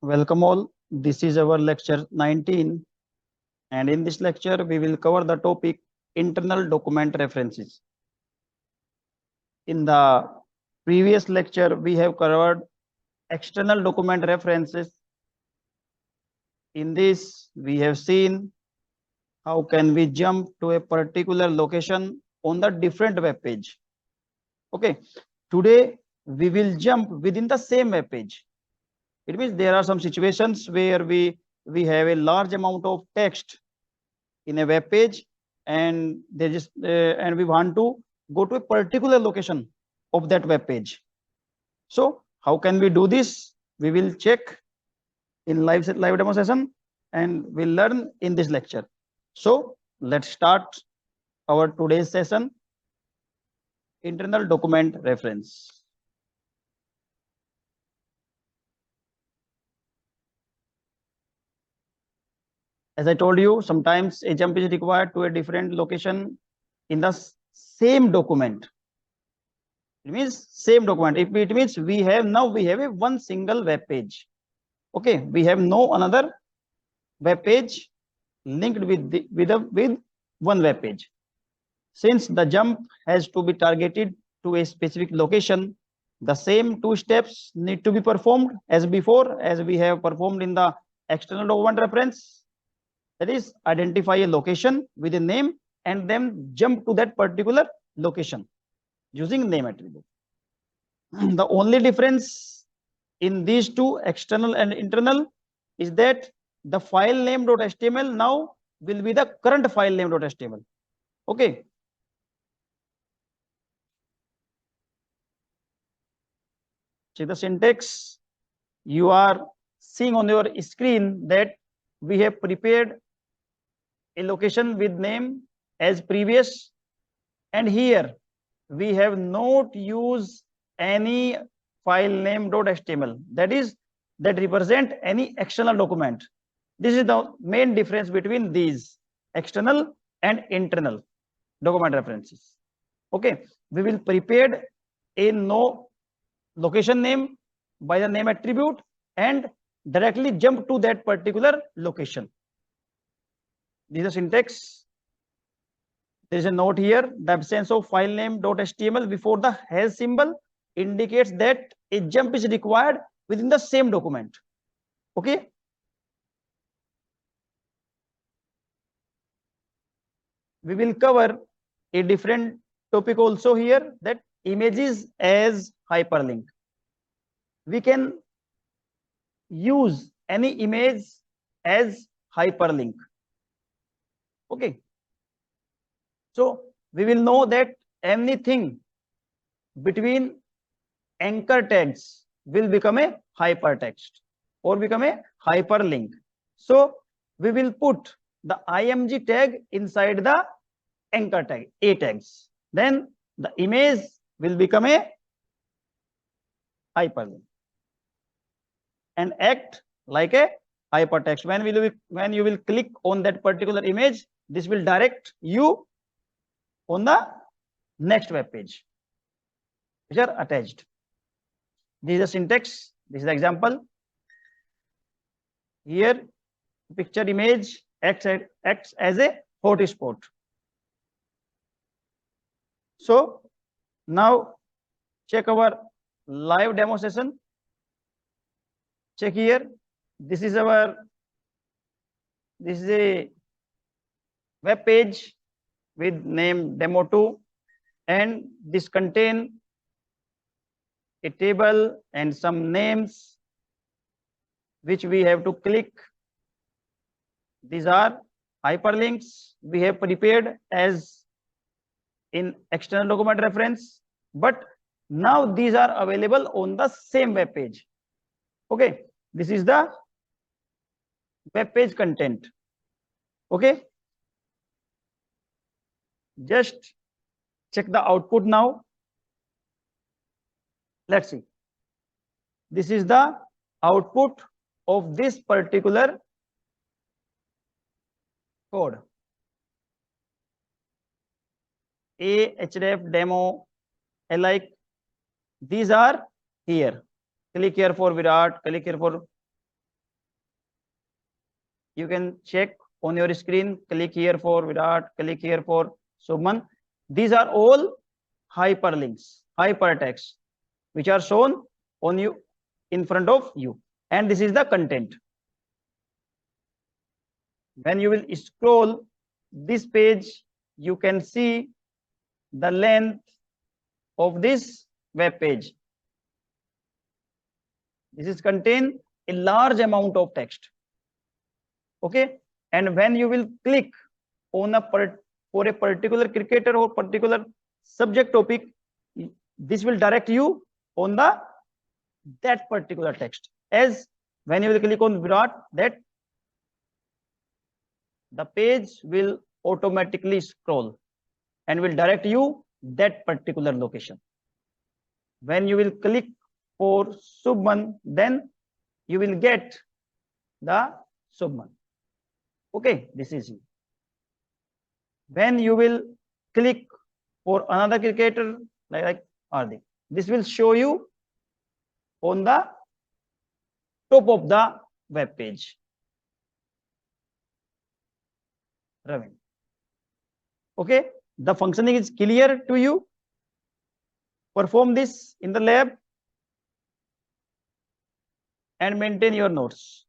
Welcome all. This is our lecture 19, and in this lecture we will cover the topic internal document references. In the previous lecture we have covered external document references. In this we have seen how can we jump to a particular location on the different web page. Okay, today we will jump within the same web page. It means there are some situations where we have a large amount of text in a web page, and and we want to go to a particular location of that web page. So how can we do this? We will check in live demo session, and we'll learn in this lecture. So let's start our today's session, internal document reference. As I told you, sometimes a jump is required to a different location in the same document. It means same document. If it means we have a one single web page. Okay, we have no another web page linked with one web page. Since the jump has to be targeted to a specific location, the same two steps need to be performed as before, as we have performed in the external document reference. That is, identify a location with a name and then jump to that particular location using name attribute. The only difference in these two, external and internal, is that the file name.html now will be the current file name.html. Okay. See the syntax. You are seeing on your screen that we have prepared a location with name as previous, and here we have not used any file name.html, that represent any external document. This is the main difference between these external and internal document references. Okay, we will prepare a no location name by the name attribute and directly jump to that particular location. This is a syntax. There is a note here. The absence of file name.html before the hash symbol indicates that a jump is required within the same document. Okay. We will cover a different topic also here, that images as hyperlink. We can use any image as hyperlink. Okay. So we will know that anything between anchor tags will become a hypertext or become a hyperlink. So we will put the img tag inside the anchor tag, a tags. Then the image will become a hyperlink and act like a hypertext. When you will click on that particular image, this will direct you on the next web page which are attached. This is the syntax. This is the example. Here, picture image acts as a hotspot. So now check our live demo session. Check here. This is a web page with name demo2, and this contain a table and some names which we have to click. These are hyperlinks we have prepared as in external document reference, but now these are available on the same web page. Okay, this is the web page content. Okay, just check the output now. Let's see. This is the output of this particular code. A, href, demo, alike. These are here. Click here for Virat, click here for You can check on your screen, click here for Virat, click here for Subman. These are all hyperlinks, hypertext, which are shown on you in front of you. And this is the content. When you will scroll this page, you can see the length of this web page. This is contain a large amount of text. Okay, and when you will click on for a particular cricketer or particular subject topic, this will direct you on that particular text. As when you will click on Virat, that the page will automatically scroll and will direct you that particular location. When you will click for Subman, then you will get the Subman. Okay, this is you. When you will click for another cricketer like Hardik, this will show you on the top of the web page. Ravin. Okay, the functioning is clear to you. Perform this in the lab and maintain your notes.